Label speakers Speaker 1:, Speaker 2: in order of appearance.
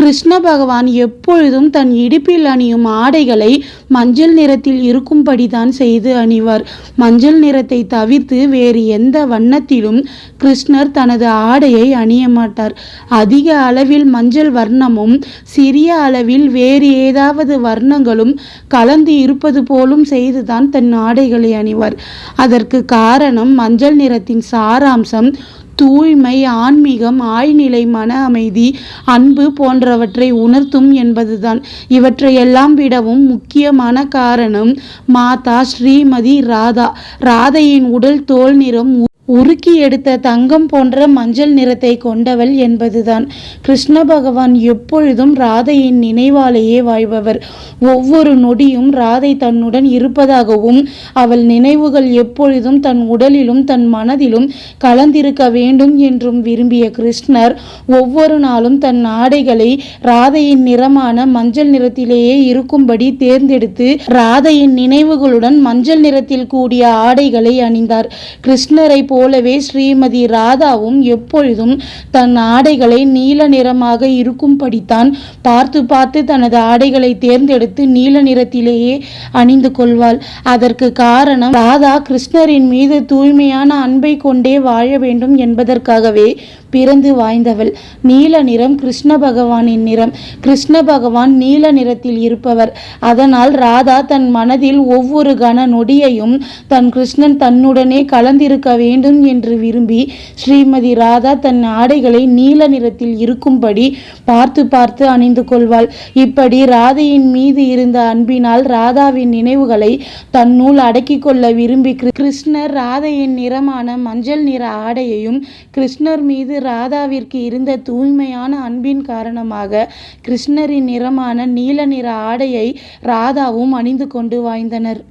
Speaker 1: கிருஷ்ண பகவான் எப்பொழுதும் தன் இடுப்பில் அணியும் ஆடைகளை மஞ்சள் நிறத்தில் இருக்கும்படிதான் செய்து அணிவார். மஞ்சள் நிறத்தை தவிர்த்து வேறு எந்த வண்ணத்திலும் கிருஷ்ணர் தனது ஆடையை அணிய மாட்டார். அதிக அளவில் மஞ்சள் வர்ணமும் சிறிய அளவில் வேறு ஏதாவது வர்ணங்களும் கலந்து இருப்பது போலும் செய்துதான் தன் ஆடைகளை அணிவார். அதற்கு காரணம் மஞ்சள் நிறத்தின் சாராம்சம் தூய்மை, ஆன்மீகம், ஆழ்நிலை, மன அமைதி, அன்பு போன்றவற்றை உணர்த்தும் என்பதுதான். இவற்றையெல்லாம் விடவும் முக்கியமான காரணம் மாதா ஸ்ரீமதி ராதா. ராதையின் உடல் தோல் நிறம் உருக்கி எடுத்த தங்கம் போன்ற மஞ்சள் நிறத்தை கொண்டவள் என்பதுதான். கிருஷ்ண பகவான் எப்பொழுதும் ராதையின் நினைவாலேயே வாழ்பவர். ஒவ்வொரு நொடியும் ராதை தன்னுடன் இருப்பதாகவும் அவள் நினைவுகள் எப்பொழுதும் தன் உடலிலும் தன் மனதிலும் கலந்திருக்க வேண்டும் என்றும் விரும்பிய கிருஷ்ணர் ஒவ்வொரு நாளும் தன் ஆடைகளை ராதையின் நிறமான மஞ்சள் நிறத்திலேயே இருக்கும்படி தேர்ந்தெடுத்து ராதையின் நினைவுகளுடன் மஞ்சள் நிறத்தில் கூடிய ஆடைகளை அணிந்தார். கிருஷ்ணரை போலவே ஸ்ரீமதி ராதாவும் எப்பொழுதும் தன் ஆடைகளை நீல நிறமாக இருக்கும்படித்தான் பார்த்து பார்த்து தனது ஆடைகளை தேர்ந்தெடுத்து நீல நிறத்திலேயே அணிந்து கொள்வாள். அதற்கு காரணம் ராதா கிருஷ்ணரின் மீது தூய்மையான அன்பை கொண்டே வாழ வேண்டும் என்பதற்காகவே பிறந்து வாய்ந்தவள். நீல நிறம் கிருஷ்ண பகவானின் நிறம். கிருஷ்ண பகவான் நீல நிறத்தில் இருப்பவர். அதனால் ராதா தன் மனதில் ஒவ்வொரு கன நொடியையும் தன் கிருஷ்ணன் தன்னுடனே கலந்திருக்க வேண்டும் என்று விரும்பி ஸ்ரீமதி ராதா தன் ஆடைகளை நீல நிறத்தில் இருக்கும்படி பார்த்து பார்த்து அணிந்து கொள்வாள். இப்படி ராதையின் மீது இருந்த அன்பினால் ராதாவின் நினைவுகளை தன்னுள் அடக்கி கொள்ள விரும்பி கிருஷ்ணர் ராதையின் நிறமான மஞ்சள் நிற ஆடையையும் கிருஷ்ணர் மீது ராதாவிற்கு இருந்த தூய்மையான அன்பின் காரணமாக கிருஷ்ணரின் நிறமான நீல நிற ஆடையை ராதாவும் அணிந்து கொண்டு வாழ்ந்தனர்.